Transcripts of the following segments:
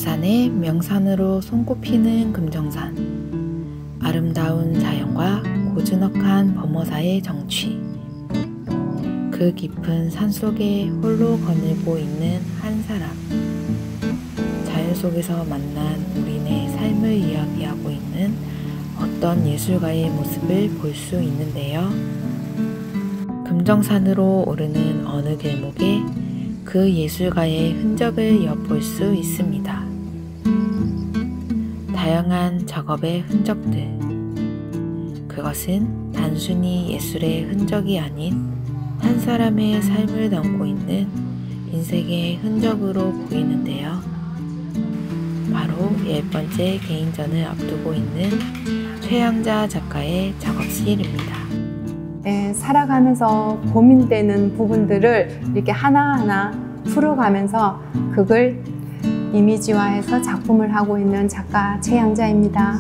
부산의 명산으로 손꼽히는 금정산. 아름다운 자연과 고즈넉한 범어사의 정취. 그 깊은 산속에 홀로 거닐고 있는 한 사람. 자연 속에서 만난 우리네 삶을 이야기하고 있는 어떤 예술가의 모습을 볼 수 있는데요. 금정산으로 오르는 어느 길목에 그 예술가의 흔적을 엿볼 수 있습니다. 다양한 작업의 흔적들. 그것은 단순히 예술의 흔적이 아닌 한 사람의 삶을 담고 있는 인생의 흔적으로 보이는데요. 바로 10번째 개인전을 앞두고 있는 최양자 작가의 작업실입니다. 네, 살아가면서 고민되는 부분들을 이렇게 하나하나 풀어가면서 그걸 이미지화해서 작품을 하고 있는 작가 최양자입니다.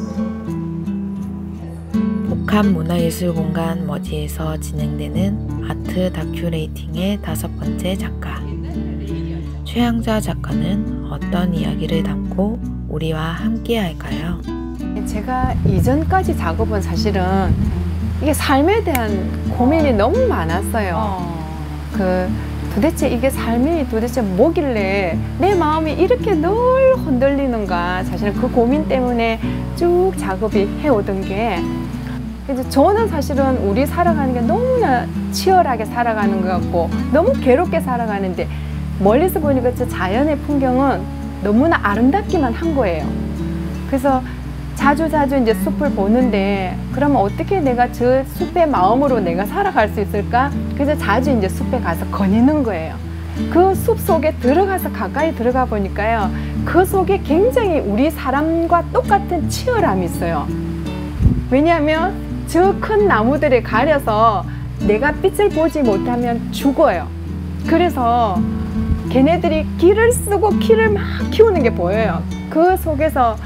복합문화예술공간 머지에서 진행되는 아트 다큐레이팅의 5번째 작가. 최양자 작가는 어떤 이야기를 담고 우리와 함께 할까요? 제가 이전까지 작업은 사실은 이게 삶에 대한 고민이 너무 많았어요. 도대체 이게 삶이 도대체 뭐길래 내 마음이 이렇게 늘 흔들리는가. 사실은 그 고민 때문에 쭉 작업이 해오던 게, 이제 저는 사실은 우리 살아가는 게 너무나 치열하게 살아가는 것 같고 너무 괴롭게 살아가는데, 멀리서 보니까 저 자연의 풍경은 너무나 아름답기만 한 거예요. 그래서 자주 이제 숲을 보는데, 그러면 어떻게 내가 저 숲의 마음으로 내가 살아갈 수 있을까? 그래서 자주 이제 숲에 가서 거니는 거예요. 그 숲 속에 들어가서 가까이 들어가 보니까요, 그 속에 굉장히 우리 사람과 똑같은 치열함이 있어요. 왜냐하면 저 큰 나무들에 가려서 내가 빛을 보지 못하면 죽어요. 그래서 걔네들이 길을 쓰고 키를 막 키우는 게 보여요. 그 속에서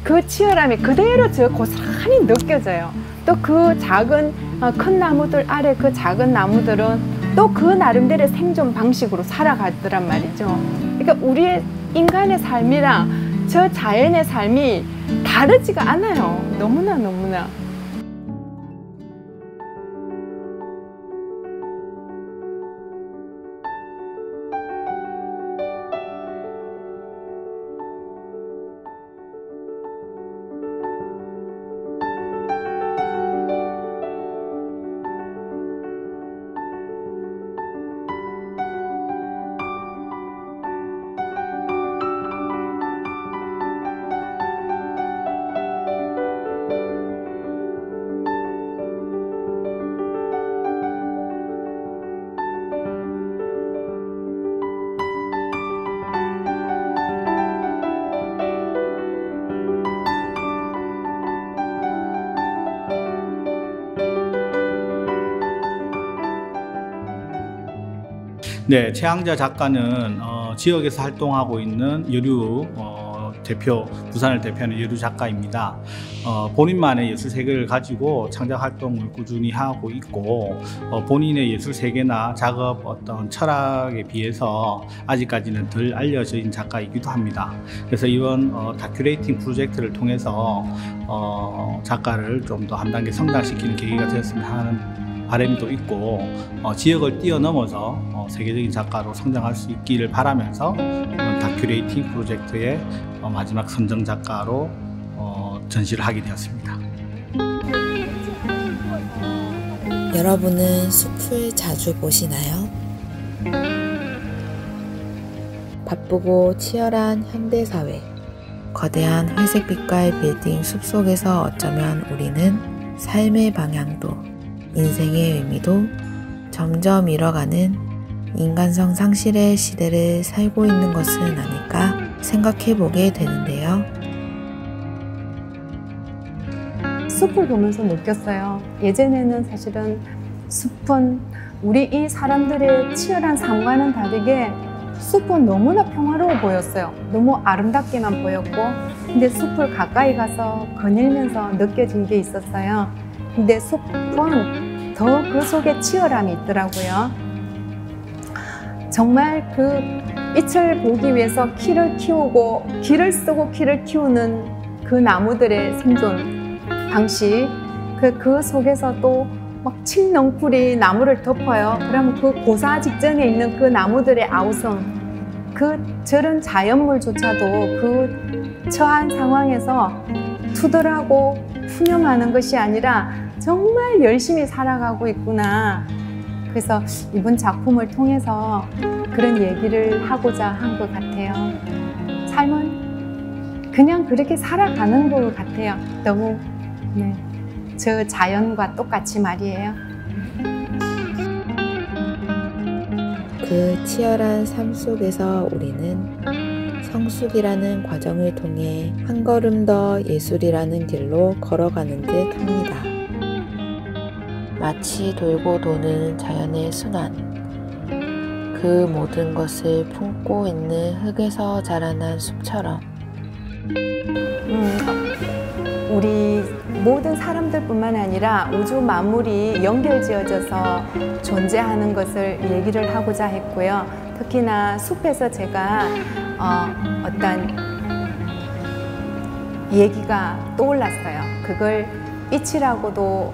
그 치열함이 그대로 저 고스란히 느껴져요. 또 그 작은 큰 나무들 아래 그 작은 나무들은 또 그 나름대로의 생존 방식으로 살아가더란 말이죠. 그러니까 우리의 인간의 삶이랑 저 자연의 삶이 다르지가 않아요. 너무나. 네, 최양자 작가는 지역에서 활동하고 있는 여류 대표, 부산을 대표하는 여류 작가입니다. 본인만의 예술 세계를 가지고 창작 활동을 꾸준히 하고 있고, 본인의 예술 세계나 작업 어떤 철학에 비해서 아직까지는 덜 알려진 작가이기도 합니다. 그래서 이번 다큐레이팅 프로젝트를 통해서 작가를 좀 더 한 단계 성장시키는 계기가 되었으면 하는 바람도 있고, 지역을 뛰어넘어서 세계적인 작가로 성장할 수 있기를 바라면서 이번 다큐레이팅 프로젝트의 마지막 선정 작가로 전시를 하게 되었습니다. 여러분은 숲을 자주 보시나요? 바쁘고 치열한 현대사회, 거대한 회색빛깔 빌딩 숲속에서 어쩌면 우리는 삶의 방향도 인생의 의미도 점점 잃어가는 인간성 상실의 시대를 살고 있는 것은 아닐까 생각해보게 되는데요. 숲을 보면서 느꼈어요. 예전에는 사실은 숲은 우리 이 사람들의 치열한 삶과는 다르게 숲은 너무나 평화로워 보였어요. 너무 아름답게만 보였고, 근데 숲을 가까이 가서 거닐면서 느껴진 게 있었어요. 근데 숲은 더 그 속에 치열함이 있더라고요. 정말 그 빛을 보기 위해서 키를 키우고 기를 쓰고 키를 키우는 그 나무들의 생존 방식, 그 속에서 또 막 칡넝쿨이 나무를 덮어요. 그러면 그 고사 직전에 있는 그 나무들의 아우성, 그 저런 자연물조차도 그 처한 상황에서 투덜하고 푸념하는 것이 아니라 정말 열심히 살아가고 있구나. 그래서 이번 작품을 통해서 그런 얘기를 하고자 한 것 같아요. 삶은 그냥 그렇게 살아가는 것 같아요. 너무 저 자연과 똑같이 말이에요. 그 치열한 삶 속에서 우리는 성숙이라는 과정을 통해 한 걸음 더 예술이라는 길로 걸어가는 듯 합니다. 마치 돌고 도는 자연의 순환, 그 모든 것을 품고 있는 흙에서 자라난 숲처럼 우리 모든 사람들뿐만 아니라 우주 만물이 연결지어져서 존재하는 것을 얘기를 하고자 했고요. 특히나 숲에서 제가 어떤 얘기가 떠올랐어요. 그걸 빛이라고도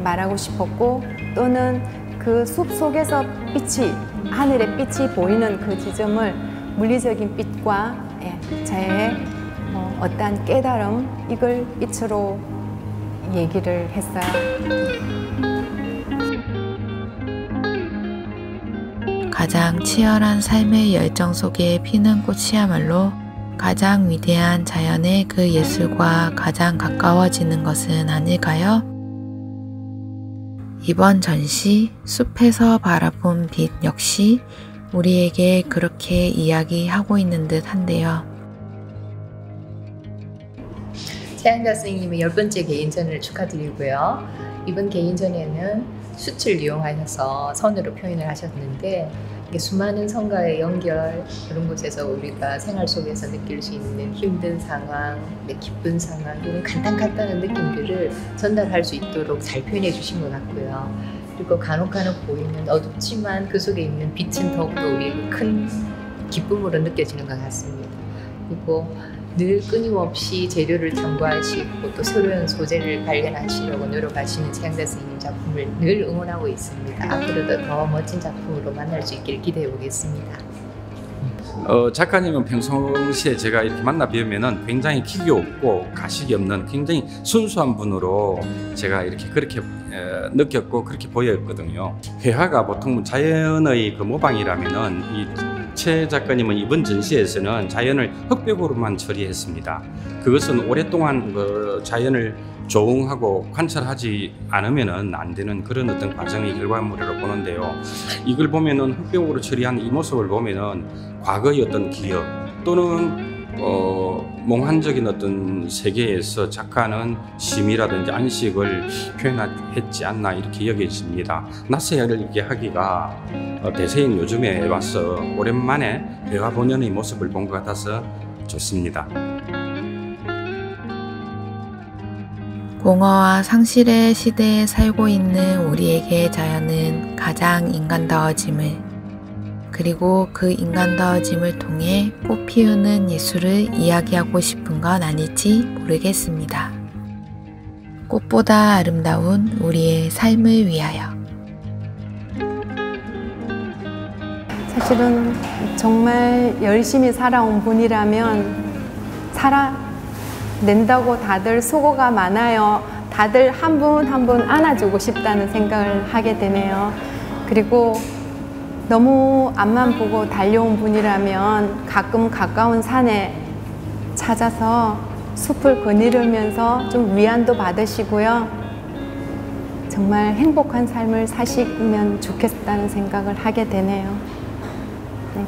말하고 싶었고, 또는 그 숲 속에서 빛이, 하늘의 빛이 보이는 그 지점을 물리적인 빛과 저의 어떠한 깨달음, 이걸 빛으로 얘기를 했어요. 가장 치열한 삶의 열정 속에 피는 꽃이야말로 가장 위대한 자연의 그 예술과 가장 가까워지는 것은 아닐까요? 이번 전시 숲에서 바라본 빛 역시 우리에게 그렇게 이야기하고 있는 듯 한데요. 최양자 선생님의 10번째 개인전을 축하드리고요. 이번 개인전에는 숯을 이용하셔서 선으로 표현을 하셨는데, 이게 수많은 성과의 연결, 그런 곳에서 우리가 생활 속에서 느낄 수 있는 힘든 상황, 기쁜 상황, 이런 간단한 느낌들을 전달할 수 있도록 잘 표현해 주신 것 같고요. 그리고 간혹 보이는 어둡지만 그 속에 있는 빛은 더욱더 우리에게 큰 기쁨으로 느껴지는 것 같습니다. 그리고 늘 끊임없이 재료를 탐구하시고 또 새로운 소재를 발견하시려고 노력하시는 최양자 선생님 작품을 늘 응원하고 있습니다. 앞으로도 더 멋진 작품으로 만날 수 있기를 기대해 보겠습니다. 작가님은 평상시에 제가 이렇게 만나 뵈면은 굉장히 기교 없고 가식이 없는 굉장히 순수한 분으로 제가 이렇게 그렇게 느꼈고 그렇게 보였거든요. 회화가 보통 자연의 그 모방이라면은 최 작가님은 이번 전시에서는 자연을 흑백으로만 처리했습니다. 그것은 오랫동안 그 자연을 조응하고 관찰하지 않으면 안 되는 그런 어떤 과정의 결과물이라고 보는데요. 이걸 보면은 흑백으로 처리한 이 모습을 보면은 과거의 어떤 기억 또는 몽환적인 어떤 세계에서 작가는 심이라든지 안식을 표현했지 않나 이렇게 여겨집니다. 낯설게 이렇게 하기가 대세인 요즘에 와서 오랜만에 회화 본연의 모습을 본 것 같아서 좋습니다. 공허와 상실의 시대에 살고 있는 우리에게 자연은 가장 인간다워짐을, 그리고 그 인간다워짐을 통해 꽃피우는 예술을 이야기하고 싶은 건 아닐지 모르겠습니다. 꽃보다 아름다운 우리의 삶을 위하여. 사실은 정말 열심히 살아온 분이라면 살아낸다고 다들 수고가 많아요. 다들 한 분 한 분 안아주고 싶다는 생각을 하게 되네요. 그리고 너무 앞만 보고 달려온 분이라면 가끔 가까운 산에 찾아서 숲을 거닐으면서 좀 위안도 받으시고요. 정말 행복한 삶을 사시면 좋겠다는 생각을 하게 되네요. 네.